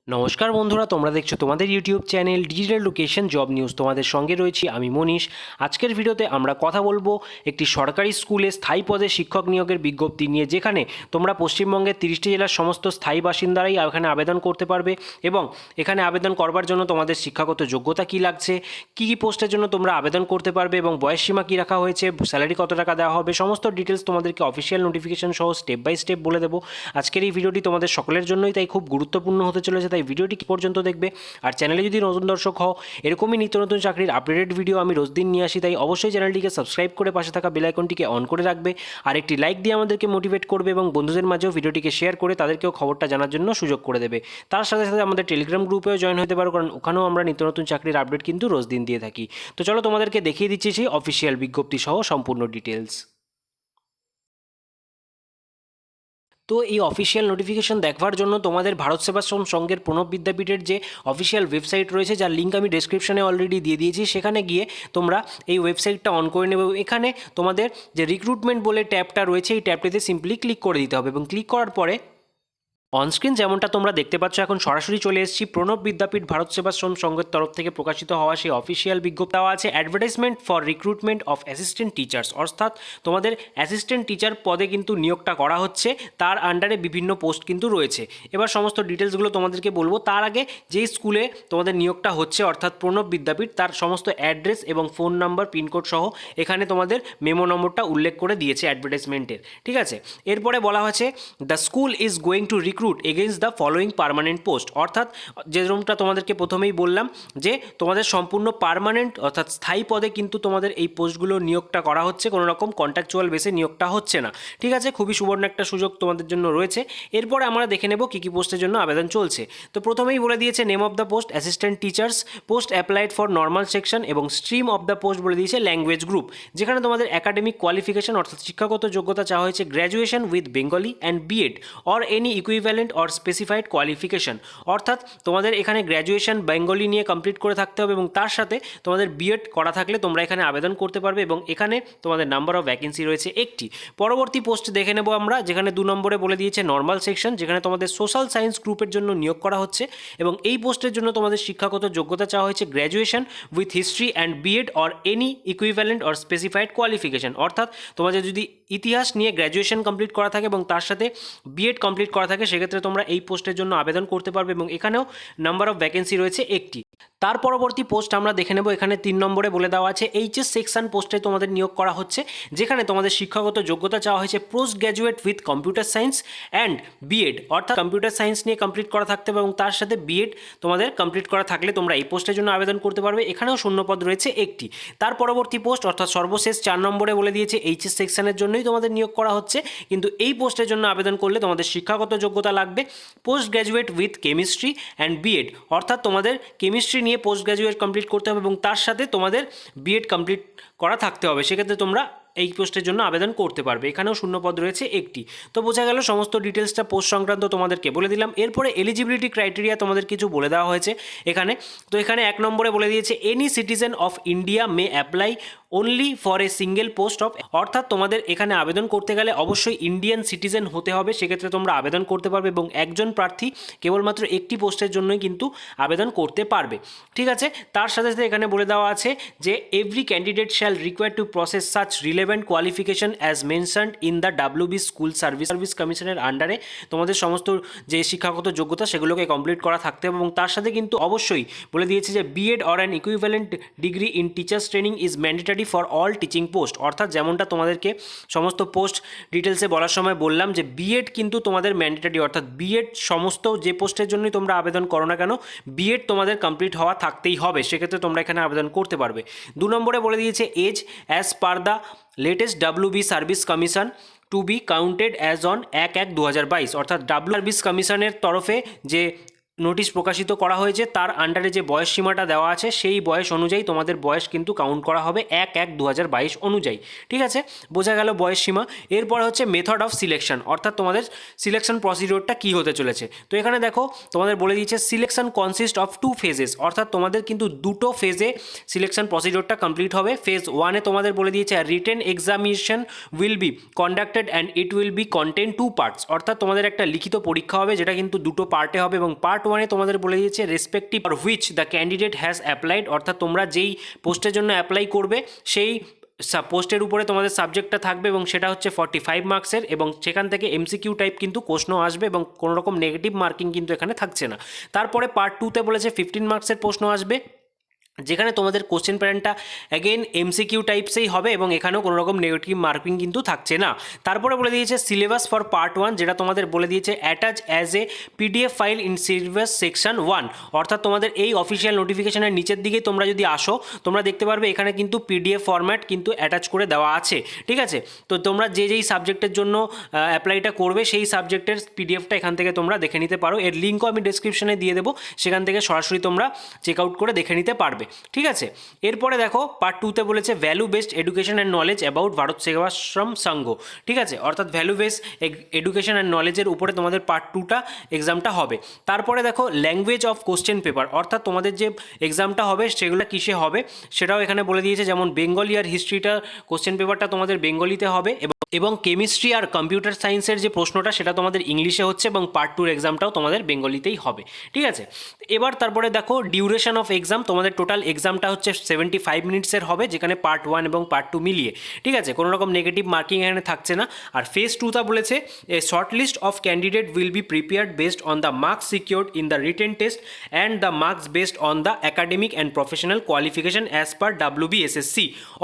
নমস্কার বন্ধুরা, তোমরা দেখছো তোমাদের YouTube channel digital location job news. তোমাদের সঙ্গে রয়েছি আমি মনীষ। আজকের ভিডিওতে আমরা কথা বলবো একটি সরকারি স্কুলে স্থায়ী পদে শিক্ষক নিয়োগের বিজ্ঞপ্তি নিয়ে, যেখানে তোমরা পশ্চিমবঙ্গের 30টি জেলার সমস্ত স্থায়ী বাসিন্দারাই এখানে আবেদন করতে পারবে। এবং এখানে আবেদন করবার জন্য তোমাদের শিক্ষাগত যোগ্যতা কী লাগছে, কী কী পোস্টের জন্য তোমরা আবেদন করতে পারবে এবং বয়সসীমা কী রাখা হয়েছে, স্যালারি কত টাকা দেওয়া হবে, সমস্ত ডিটেলস তোমাদেরকে অফিসিয়াল নোটিফিকেশন সহ স্টেপ বাই স্টেপ বলে দেবো। আজকের এই ভিডিওটি তোমাদের সকলের জন্যই তাই খুব গুরুত্বপূর্ণ হতে চলেছে, তাই ভিডিওটি কি পর্যন্ত দেখবে। আর চ্যানেলে যদি নতুন দর্শক হও, এরকমই নিত্য নতুন চাকরির আপডেটেড ভিডিও আমি রোজ দিন নিয়ে আসি, তাই অবশ্যই চ্যানেলটিকে সাবস্ক্রাইব করে পাশে থাকা বেল আইকনটিকে অন করে রাখবে। আর একটি লাইক দিয়ে আমাদেরকে মোটিভেট করবে এবং বন্ধুদের মাঝেও ভিডিওটিকে শেয়ার করে তাদেরকেও খবরটা জানার জন্য সুযোগ করে দেবে। তার সাথে সাথে আমাদের টেলিগ্রাম গ্রুপেও জয়েন হতে পারো, কারণ ওখানেও আমরা নিত্য নতুন চাকরির আপডেট কিন্তু রোজ দিন দিয়ে থাকি। তো চলো তোমাদেরকে দেখিয়ে দিচ্ছি সেই অফিসিয়াল বিজ্ঞপ্তি সহ সম্পূর্ণ ডিটেলস। তো এই অফিসিয়াল নোটিফিকেশন দেখবার জন্য তোমাদের ভারত সেবাশ্রম সংঘের প্রণব বিদ্যাপীঠের যে অফিসিয়াল ওয়েবসাইট রয়েছে, যার লিঙ্ক আমি ডেসক্রিপশনে অলরেডি দিয়ে দিয়েছি, সেখানে গিয়ে তোমরা এই ওয়েবসাইটটা অন করে নেবে। এখানে তোমাদের যে রিক্রুটমেন্ট বলে ট্যাবটা রয়েছে, এই ট্যাবটিতে সিম্পলি ক্লিক করে দিতে হবে এবং ক্লিক করার পরে অনস্ক্রিন যেমনটা তোমরা দেখতে পাচ্ছ, এখন সরাসরি চলে এসেছি প্রণব বিদ্যাপীঠ ভারত সেবাশ্রম সংঘের তরফ থেকে প্রকাশিত হওয়া সেই অফিসিয়াল বিজ্ঞপ্তি। দেওয়া আছে advertisement for recruitment of assistant teachers, অর্থাৎ তোমাদের অ্যাসিস্ট্যান্ট টিচার পদে কিন্তু নিয়োগটা করা হচ্ছে, তার আন্ডারে বিভিন্ন পোস্ট কিন্তু রয়েছে। এবার সমস্ত ডিটেলসগুলো তোমাদেরকে বলবো। তার আগে যেই স্কুলে তোমাদের নিয়োগটা হচ্ছে অর্থাৎ প্রণব বিদ্যাপীঠ, তার সমস্ত অ্যাড্রেস এবং ফোন নাম্বার, পিনকোড সহ এখানে তোমাদের মেমো নম্বরটা উল্লেখ করে দিয়েছে অ্যাডভার্টাইজমেন্টের, ঠিক আছে। এরপরে বলা হয়েছে the school is going to recruit against the following permanent post, অর্থাৎ যেরকমটা তোমাদেরকে প্রথমেই বললাম যে তোমাদের সম্পূর্ণ পার্মানেন্ট অর্থাৎ স্থায়ী পদে কিন্তু তোমাদের এই পোস্টগুলো নিয়োগটা করা হচ্ছে, কোনো রকম কন্ট্রাকচুয়াল বেসে নিয়োগটা হচ্ছে না, ঠিক আছে। খুবই সুবর্ণ একটা সুযোগ তোমাদের জন্য রয়েছে। এরপরে আমরা দেখে নেব কী কী পোস্টের জন্য আবেদন চলছে। তো প্রথমেই বলে দিয়েছে name of the post assistant teachers, post applied for normal section এবং স্ট্রিম অফ দ্য পোস্ট বলে দিয়েছে ল্যাঙ্গুয়েজ গ্রুপ, যেখানে তোমাদের একাডেমিক কোয়ালিফিকেশন অর্থাৎ শিক্ষাগত যোগ্যতা চাওয়া হয়েছে graduation with Bengali and B Ed or any equivalent or specified qualification, অর্থাৎ তোমাদের এখানে গ্র্যাজুয়েশন বেঙ্গলি নিয়ে কমপ্লিট করে থাকতে হবে এবং তার সাথে তোমাদের বিএড করা থাকলে তোমরা এখানে আবেদন করতে পারবে এবং এখানে তোমাদের নাম্বার অফ ভ্যাকেন্সি রয়েছে একটি। পরবর্তী পোস্ট দেখে নেব আমরা, যেখানে 2 নম্বরে বলে দিয়েছে নর্মাল সেকশন, যেখানে তোমাদের সোশ্যাল সায়েন্স গ্রুপের জন্য নিয়োগ করা হচ্ছে এবং এই পোস্টের জন্য তোমাদের শিক্ষাগত যোগ্যতা চাওয়া হয়েছে graduation with history and B Ed or any equivalent or specified qualification, অর্থাৎ তোমাদের যদি ইতিহাস নিয়ে গ্র্যাজুয়েশন কমপ্লিট করা থাকে এবং তার সাথে বিএড কমপ্লিট করা থাকে, সেক্ষেত্রে তোমরা এই পোস্টের জন্য আবেদন করতে পারবে এবং এখানেও নাম্বার অফ ভ্যাকেন্সি রয়েছে একটি। তার পরবর্তী পোস্ট আমরা দেখে নেব। এখানে 3 নম্বরে বলে দেওয়া আছে এইচএস সেকশন পোস্টে তোমাদের নিয়োগ করা হচ্ছে, যেখানে তোমাদের শিক্ষাগত যোগ্যতা চাওয়া হয়েছে post graduate with computer science and B Ed, অর্থাৎ কম্পিউটার সায়েন্স নিয়ে কমপ্লিট করা থাকতে হবে এবং তার সাথে বিএড তোমাদের কমপ্লিট করা থাকলে তোমরা এই পোস্টের জন্য আবেদন করতে পারবে। এখানেও শূন্যপদ রয়েছে একটি। তার পরবর্তী পোস্ট অর্থাৎ সর্বশেষ 4 নম্বরে বলে দিয়েছে এইচএস সেকশনের জন্যই তোমাদের নিয়োগ করা হচ্ছে, কিন্তু এই পোস্টের জন্য আবেদন করলে তোমাদের শিক্ষাগত যোগ্যতা লাগবে post graduate with chemistry and B Ed, অর্থাৎ তোমাদের কেমিস্ট্রি নিয়ে পোস্ট গ্র্যাজুয়েট কমপ্লিট করতে হবে এবং তার সাথে তোমাদের বিএড কমপ্লিট করা থাকতে হবে, সেক্ষেত্রে তোমরা এই পোস্টের জন্য আবেদন করতে পারবে। এখানেও শূন্যপদ রয়েছে একটি। তো বোঝা গেল সমস্ত ডিটেলসটা পোস্ট সংক্রান্ত তোমাদেরকে বলে দিলাম। এরপরে এলিজিবিলিটি ক্রাইটেরিয়া তোমাদের কিছু বলে দেওয়া হয়েছে এখানে। তো এখানে 1 নম্বরে বলে দিয়েছে any citizen of India may apply only for a single post of, অর্থাৎ তোমাদের এখানে আবেদন করতে গেলে অবশ্যই ইন্ডিয়ান সিটিজেন হতে হবে, সেক্ষেত্রে তোমরা আবেদন করতে পারবে এবং একজন প্রার্থী কেবলমাত্র একটি পোস্টের জন্যই কিন্তু আবেদন করতে পারবে, ঠিক আছে। তার সাথে সাথে এখানে বলে দেওয়া আছে যে every candidate shall require to process such relevant qualification as mentioned in the WB school service কমিশনের আন্ডারে তোমাদের সমস্ত যে শিক্ষাগত যোগ্যতা সেগুলোকে কমপ্লিট করা থাকতে হবে এবং তার সাথে কিন্তু অবশ্যই বলে দিয়েছে যে B Ed or an equivalent degree in teachers training is mandatory for all teaching post, অর্থাৎ যেমনটা তোমাদেরকে সমস্ত পোস্ট ডিটেলসে বলার সময় বললাম যে বিএড কিন্তু তোমাদের ম্যান্ডেটরি, অর্থাৎ বিএড সমস্ত যে পোস্টের জন্যই তোমরা আবেদন করো না কেন বিএড তোমাদের কমপ্লিট হওয়া থাকতেই হবে, সেক্ষেত্রে তোমরা এখানে আবেদন করতে পারবে। 2 নম্বরে বলে দিয়েছে age as per the latest WB service commission to be counted as on 1/1/2022, অর্থাৎ ডাব্লিউ সার্ভিস কমিশনের তরফে যে নোটিশ প্রকাশিত করা হয়েছে তার আন্ডারে যে বয়স সীমাটা দেওয়া আছে সেই বয়স অনুযায়ী তোমাদের বয়স কিন্তু কাউন্ট করা হবে 1/1/2022 অনুযায়ী, ঠিক আছে। বোঝা গেল বয়স সীমা। এরপর হচ্ছে মেথড অফ সিলেকশন, অর্থাৎ তোমাদের সিলেকশন প্রসিডিওরটা কী হতে চলেছে। তো এখানে দেখো তোমাদের বলে দিয়েছে সিলেকশন কনসিস্ট অফ 2 phases, অর্থাৎ তোমাদের কিন্তু 2টো ফেজে সিলেকশন প্রসিডিওরটা কমপ্লিট হবে। ফেজ 1-এ তোমাদের বলে দিয়েছে written examination will be conducted and it will be contain 2 parts, অর্থাৎ তোমাদের একটা লিখিত পরীক্ষা হবে যেটা কিন্তু 2টো পার্টে হবে এবং পার্ট ওয়ানে তোমাদের বলে দিয়েছে respective for which the candidate has applied, অর্থাৎ তোমরা যেই পোস্টের জন্য অ্যাপ্লাই করবে সেই পোস্টের উপরে তোমাদের সাবজেক্টটা থাকবে এবং সেটা হচ্ছে 45 মার্কসের, এবং সেখান থেকে এমসিকিউ টাইপ কিন্তু প্রশ্ন আসবে এবং কোনো রকম নেগেটিভ মার্কিং কিন্তু এখানে থাকছে না। তারপরে পার্ট 2তে বলেছে 15 মার্কসের প্রশ্ন আসবে, যেখানে তোমাদের কোশ্চেন প্যাটার্নটা অ্যাগেন এমসিকিউ টাইপসেই হবে এবং এখানেও কোনো রকম নেগেটিভ মার্কিং কিন্তু থাকছে না। তারপরে বলে দিয়েছে সিলেবাস ফর পার্ট 1, যেটা তোমাদের বলে দিয়েছে attach as a PDF file in syllabus section 1, অর্থাৎ তোমাদের এই অফিসিয়াল নোটিফিকেশনের নিচের দিকে তোমরা যদি আসো তোমরা দেখতে পারবে এখানে কিন্তু পিডিএফ ফরম্যাট কিন্তু অ্যাটাচ করে দেওয়া আছে। ঠিক আছে, তো তোমরা যেই সাবজেক্টের জন্য অ্যাপ্লাইটা করবে সেই সাবজেক্টের পিডিএফটা এখান থেকে তোমরা দেখে নিতে পারো। এর লিঙ্কও আমি ডেসক্রিপশনে দিয়ে দেবো, সেখান থেকে সরাসরি তোমরা চেক আউট করে দেখে নিতে পারবে। ঠিক আছে, এরপরে দেখো পার্ট 2তে বলেছে value based education and knowledge about Bharat Sevashram Sangha. ঠিক আছে, অর্থাৎ ভ্যালু বেসড এডুকেশন অ্যান্ড নলেজের উপরে তোমাদের পার্ট 2টা এক্সামটা হবে। তারপরে দেখো ল্যাঙ্গুয়েজ অফ কোশ্চেন পেপার, অর্থাৎ তোমাদের যে এক্সামটা হবে সেগুলো কিসে হবে সেটাও এখানে বলে দিয়েছে, যেমন বেঙ্গলি আর হিস্ট্রিটা কোশ্চেন পেপারটা তোমাদের বেঙ্গলিতে হবে এবং কেমিস্ট্রি আর কম্পিউটার সায়েন্সের যে প্রশ্নটা সেটা তোমাদের ইংলিশে হচ্ছে এবং পার্ট 2 এক্সামটাও তোমাদের বেঙ্গলিতেই হবে। ঠিক আছে, এবার তারপরে দেখো ডিউরেশন অফ এক্সাম, তোমাদের টোটাল এক্সামটা হচ্ছে 75 মিনিটসের হবে, যেখানে পার্ট 1 এবং পার্ট 2 মিলিয়ে। ঠিক আছে, কোনো রকম নেগেটিভ মার্কিং এখানে থাকছে না। আর ফেজ 2টা বলেছে a short list of candidate will be prepared based on the marks secured in the written test and the marks based on the academic and professional qualification as per WBSSC,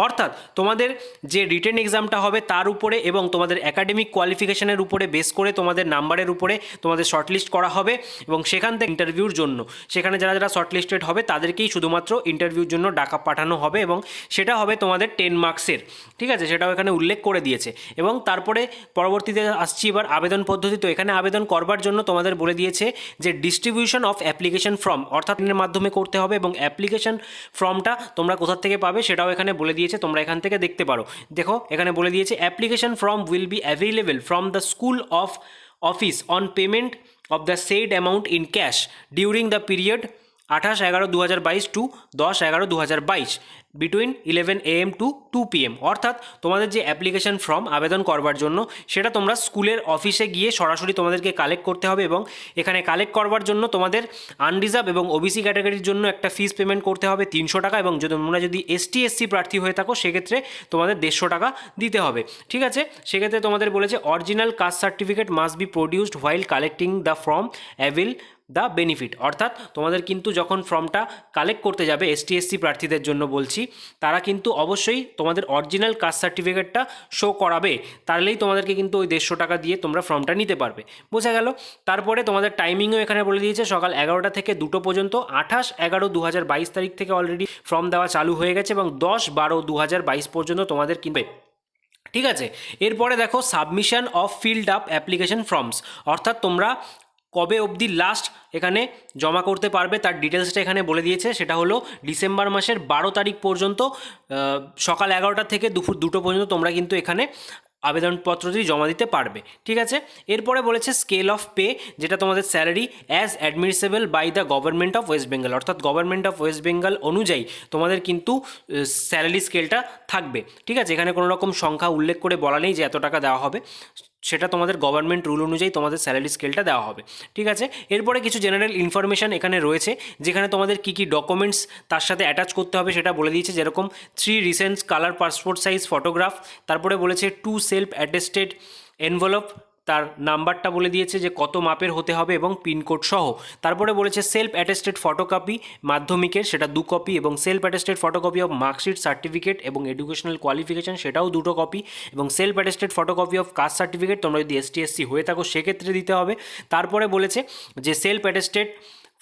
অর্থাৎ তোমাদের যে written এক্সামটা হবে তার উপরে এবং তোমাদের academic কোয়ালিফিকেশনের উপরে বেস করে তোমাদের নাম্বারের উপরে তোমাদের শর্টলিস্ট করা হবে এবং সেখান থেকে ইন্টারভিউর জন্য সেখানে যারা যারা শর্টলিস্টেড হবে তাদেরকেই শুধুমাত্র ইন্টারভিউর জন্য ডাকা পাঠানো হবে এবং সেটা হবে তোমাদের 10 মার্কসের। ঠিক আছে, সেটাও এখানে উল্লেখ করে দিয়েছে। এবং তারপরে পরবর্তীতে আসছি এবার আবেদন পদ্ধতি। তো এখানে আবেদন করবার জন্য তোমাদের বলে দিয়েছে যে ডিস্ট্রিবিউশন অফ অ্যাপ্লিকেশন ফর্ম, অর্থাৎ এর মাধ্যমে করতে হবে এবং অ্যাপ্লিকেশন ফর্মটা তোমরা কোথা থেকে পাবে সেটাও এখানে বলে দিয়েছে, তোমরা এখান থেকে দেখতে পারো। দেখো এখানে বলে দিয়েছে application form will be available from the school of office on payment of the said amount in cash during the period 28/11/2022 to 10/11/2022 between 11 AM to 2 PM, অর্থাৎ তোমাদের যে অ্যাপ্লিকেশন ফর্ম আবেদন করবার জন্য সেটা তোমরা স্কুলের অফিসে গিয়ে সরাসরি তোমাদেরকে কালেক্ট করতে হবে এবং এখানে কালেক্ট করবার জন্য তোমাদের আনরিজার্ভ এবং ওবিসি ক্যাটাগরির জন্য একটা ফিস পেমেন্ট করতে হবে 300 টাকা, এবং তোমরা যদি ST/SC প্রার্থী হয়ে থাকো সেক্ষেত্রে তোমাদের 150 টাকা দিতে হবে। ঠিক আছে, সেক্ষেত্রে তোমাদের বলেছে original caste certificate must be produced while collecting the form avail the benefit, অর্থাৎ তোমাদের কিন্তু যখন ফর্মটা কালেক্ট করতে যাবে ST/SC প্রার্থীদের জন্য বলছি, তারা কিন্তু অবশ্যই তোমাদের অরিজিনাল কাস্ট সার্টিফিকেটটা শো করাবে, তাহলেই তোমাদেরকে কিন্তু ওই 150 টাকা দিয়ে তোমরা ফর্মটা নিতে পারবে। বোঝা গেল? তারপরে তোমাদের টাইমিংও এখানে বলে দিয়েছে সকাল 11টা থেকে 2টো পর্যন্ত। 28/11/2022 তারিখ থেকে অলরেডি ফর্ম দেওয়া চালু হয়ে গেছে এবং 10/12/2022 পর্যন্ত তোমাদের কিনবে। ঠিক আছে, এরপরে দেখো submission of filled up application forms, অর্থাৎ তোমরা কবে অবধি লাস্ট এখানে জমা করতে পারবে তার ডিটেলসটা এখানে বলে দিয়েছে। সেটা হলো ডিসেম্বর মাসের 12 তারিখ পর্যন্ত সকাল 11টা থেকে দুপুর 2টো পর্যন্ত তোমরা কিন্তু এখানে আবেদনপত্রটি জমা দিতে পারবে। ঠিক আছে, এরপরে বলেছে স্কেল অফ পে, যেটা তোমাদের salary as admissible by the government of West Bengal, অর্থাৎ গভর্নমেন্ট অফ ওয়েস্ট বেঙ্গল অনুযায়ী তোমাদের কিন্তু স্যালারি স্কেলটা থাকবে। ঠিক আছে, এখানে কোনো রকম সংখ্যা উল্লেখ করে বলা নেই যে এত টাকা দেওয়া হবে, সেটা তোমাদের গভর্নমেন্ট রুল অনুযায়ী তোমাদের স্যালারি স্কেলটা দেওয়া হবে। ঠিক আছে, এরপরে কিছু জেনারেল ইনফরমেশান এখানে রয়েছে, যেখানে তোমাদের কী কী ডকুমেন্টস তার সাথে অ্যাটাচ করতে হবে সেটা বলে দিয়েছে, যেরকম 3 recent colour passport size photograph, তারপরে বলেছে 2 সেলফ অ্যাটেস্টেড এনভেলপ, তার নাম্বারটা বলে দিয়েছে যে কত মাপের হতে হবে এবং পিনকোড সহ। তারপরে বলেছে সেলফ অ্যাটেস্টেড ফটোকপি মাধ্যমিকের, সেটা 2 কপি, এবং self attested photocopy of marksheet certificate এবং এডুকেশনাল কোয়ালিফিকেশান সেটাও 2টো কপি, এবং self attested photocopy of caste certificate তোমরা যদি ST/SC হয়ে থাকো সেক্ষেত্রে দিতে হবে। তারপরে বলেছে যে self attested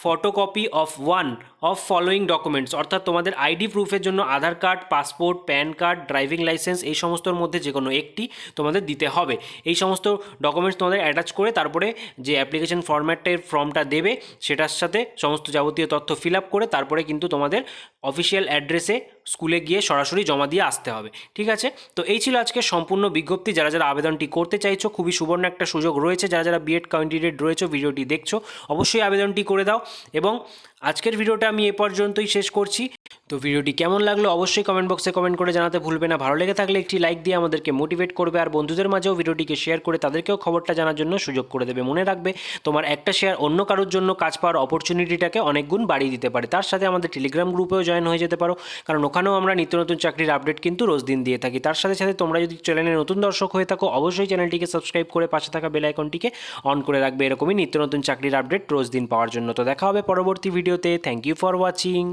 photocopy of 1 of following documents, অর্থাৎ তোমাদের আইডি প্রুফের জন্য Aadhaar card, passport, PAN card, driving licence এই সমস্তর মধ্যে যে কোনো একটি তোমাদের দিতে হবে। এই সমস্ত ডকুমেন্টস তোমাদের অ্যাটাচ করে তারপরে যে অ্যাপ্লিকেশন ফর্মটা দেবে সেটার সাথে সমস্ত যাবতীয় তথ্য ফিল আপ করে তারপরে কিন্তু তোমাদের অফিসিয়াল অ্যাড্রেসে স্কুলে গিয়ে সরাসরি জমা দিয়ে আসতে হবে। ঠিক আছে, তো এই ছিল আজকে সম্পূর্ণ বিজ্ঞপ্তি। যারা যারা আবেদনটি করতে চাইছো খুবই সুবর্ণ একটা সুযোগ রয়েছে, যারা যারা বিএড ক্যান্ডিডেট রয়েছে ভিডিওটি দেখছো অবশ্যই আবেদনটি করে দাও। এবং আজকের ভিডিওটা আমি এ পর্যন্তই শেষ করছি। তো ভিডিওটি কেমন লাগলো অবশ্যই কমেন্ট বক্সে কমেন্ট করে জানাতে ভুলবে না। ভালো লেগে থাকলে একটি লাইক দিয়ে আমাদেরকে মোটিভেট করবে, আর বন্ধুদের মাঝেও ভিডিওটিকে শেয়ার করে তাদেরকেও খবরটা জানার জন্য সুযোগ করে দেবে। মনে রাখবে, তোমার একটা শেয়ার অন্য কারোর জন্য কাজ পাওয়ার অপরচুনিটিটাকে অনেক গুণ বাড়িয়ে দিতে পারে। তার সাথে আমাদের টেলিগ্রাম গ্রুপেও জয়েন হয়ে যেতে পারো, কারণ ওখানেও আমরা নিত্য নতুন চাকরির আপডেট কিন্তু রোজ দিন দিয়ে থাকি। তার সাথে সাথে তোমরা যদি চ্যানেলে নতুন দর্শক হয়ে থাকো, অবশ্যই চ্যানেলটিকে সাবস্ক্রাইব করে পাশে থাকা বেল আইকনটিকে অন করে রাখবে, এরকমই নিত্য নতুন চাকরির আপডেট রোজ দিন পাওয়ার জন্য। তো দেখা হবে পরবর্তী ভিডিওতে। Thank you for watching.